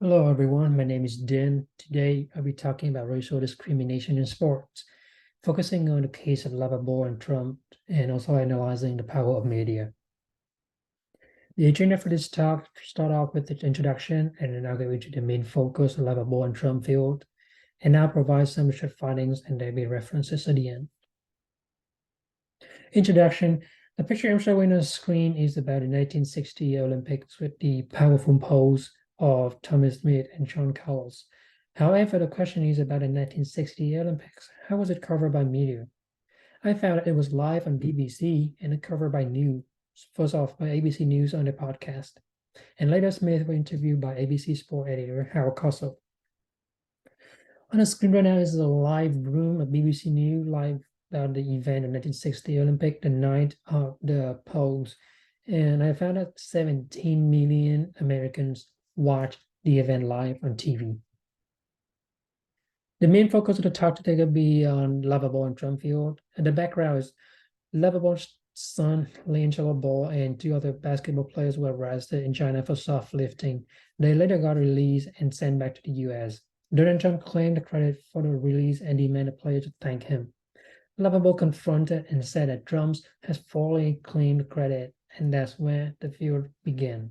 Hello everyone, my name is Dinh. Today I'll be talking about racial discrimination in sports, focusing on the case of Lavabo and Trump, and also analyzing the power of media. The agenda for this talk start off with the introduction, and then I'll go into the main focus of Lavabo and Trump field, and I'll provide some research findings and there'll be references at the end. Introduction. The picture I'm showing on the screen is about the 1960 Olympics with the powerful pose of Thomas Smith and John Cowles. However, the question is about the 1960 Olympics. How was it covered by media? I found it was live on BBC and covered by news. First off, by ABC News on the podcast. And later Smith was interviewed by ABC Sport editor Harold Kossel. On the screen right now is a live room of BBC News live about the event of 1960 Olympic, the night of the polls. And I found that 17 million Americans watched the event live on TV. The main focus of the talk today will be on Lavabo and Trump field. And the background is Lavabo's son, Langelo Ball, and two other basketball players were arrested in China for shoplifting. They later got released and sent back to the US. Donald Trump claimed the credit for the release and demanded players to thank him. Lavabo confronted and said that Trump has fully claimed credit, and that's where the feud began.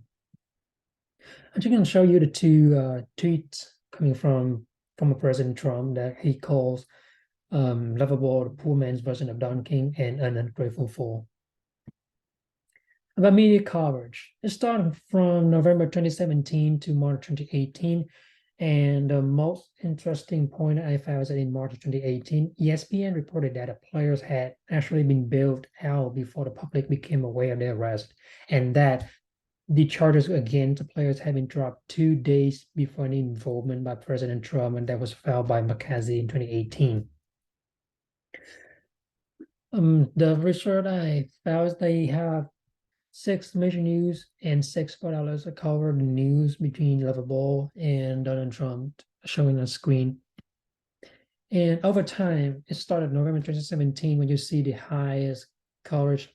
I'm just going to show you the two tweets coming from former President Trump that he calls Lovable, the poor man's version of Don King, and an ungrateful fool. About media coverage, it started from November 2017 to March 2018. And the most interesting point I found is that in March of 2018, ESPN reported that the players had actually been bailed out before the public became aware of their arrest, and that the charges against the players had been dropped 2 days before any involvement by President Trump, and that was filed by McCarthy in 2018. The research I found is they have 6 major news and 6 sport outlets that cover the news between Lavabo and Donald Trump, showing on screen. And over time, it started November 2017 when you see the highest coverage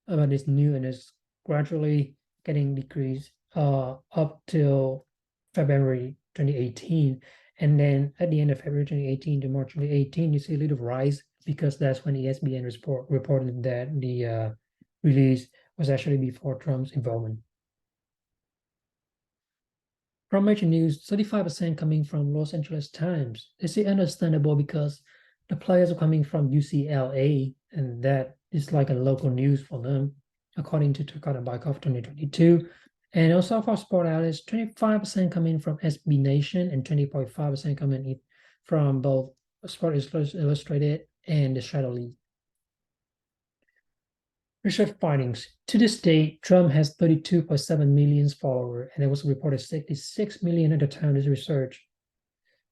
about this news, and it's gradually getting decreased up till February 2018. And then at the end of February 2018 to March 2018, you see a little rise because that's when ESPN reported that the release was actually before Trump's involvement. From major news, 35% coming from Los Angeles Times. This is understandable because the players are coming from UCLA, and that is like a local news for them, according to Turcotte and Bykov 2022. And also for sport outlets, 25% coming from SB Nation and 20.5% coming from both Sports Illustrated and the Shadow League. Research findings. To this date, Trump has 32.7 million followers, and it was reported 66 million at the time of this research.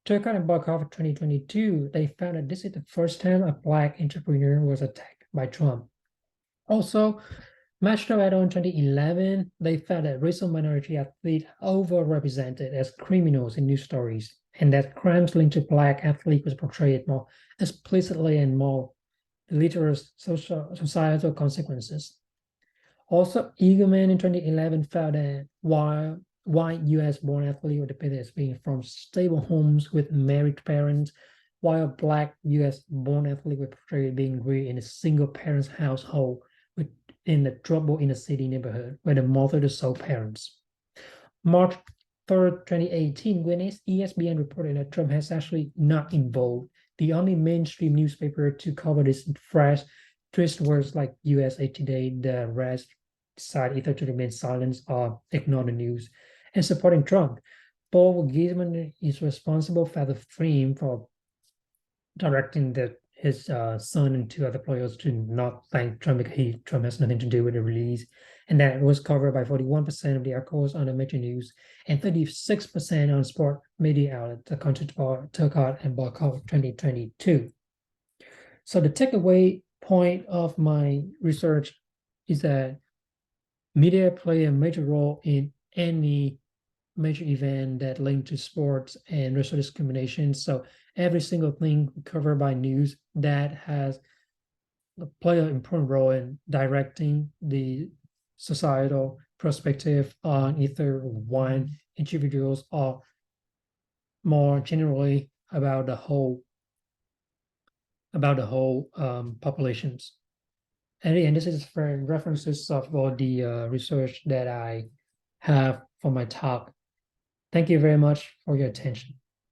Turcotte and Bykov 2022, they found that this is the first time a Black entrepreneur was attacked by Trump. Also, Mastro et al. In 2011, they found that racial minority athletes overrepresented as criminals in news stories, and that crimes linked to Black athletes was portrayed more explicitly and more literal societal consequences. Also, Eagleman in 2011 found that while white US-born athletes were depicted as being from stable homes with married parents, while Black US-born athletes were portrayed being reared in a single parent's household in the troubled inner city neighborhood where the mother the sole parents. March 3rd, 2018, when ESPN reported that Trump has actually not involved. The only mainstream newspaper to cover this fresh twist words like USA Today, the rest decide either to remain silent or ignore the news. And supporting Trump, Paul Gizman is responsible for the frame for directing his son and 2 other players to not thank Trump because Trump has nothing to do with the release. And that was covered by 41% of the articles on the major news and 36% on sport media outlets, according to Turcotte and Bykov 2022. So the takeaway point of my research is that media play a major role in any major event that linked to sports and racial discrimination. So every single thing covered by news that has play an important role in directing the societal perspective on either one individuals or more generally about the whole populations. And this is for references of all the research that I have for my talk. Thank you very much for your attention.